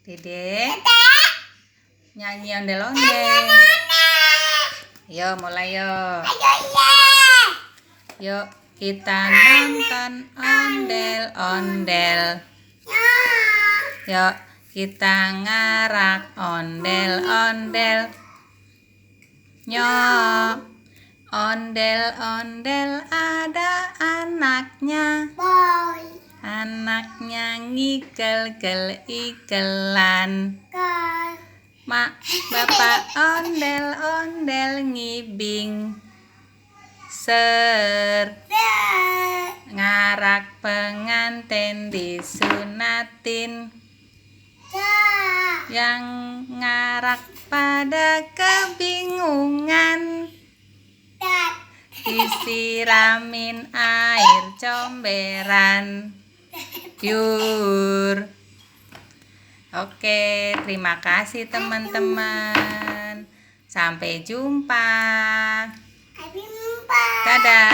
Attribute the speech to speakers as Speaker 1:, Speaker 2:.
Speaker 1: Dede nyanyi ondel-ondel. Yo mulai yo. Yuk kita nonton ondel-ondel. Yuk kita ngarak ondel-ondel. Nyok, ondel-ondel ada anaknya. Anaknya ngigel-gel-igelan. Mak bapak ondel-ondel ngibing. Ngarak pengantin disunatin. Yang ngarak pada kebingungan. Disiramin air comberan. Yur. Oke, terima kasih teman-teman. Sampai jumpa. Dadah.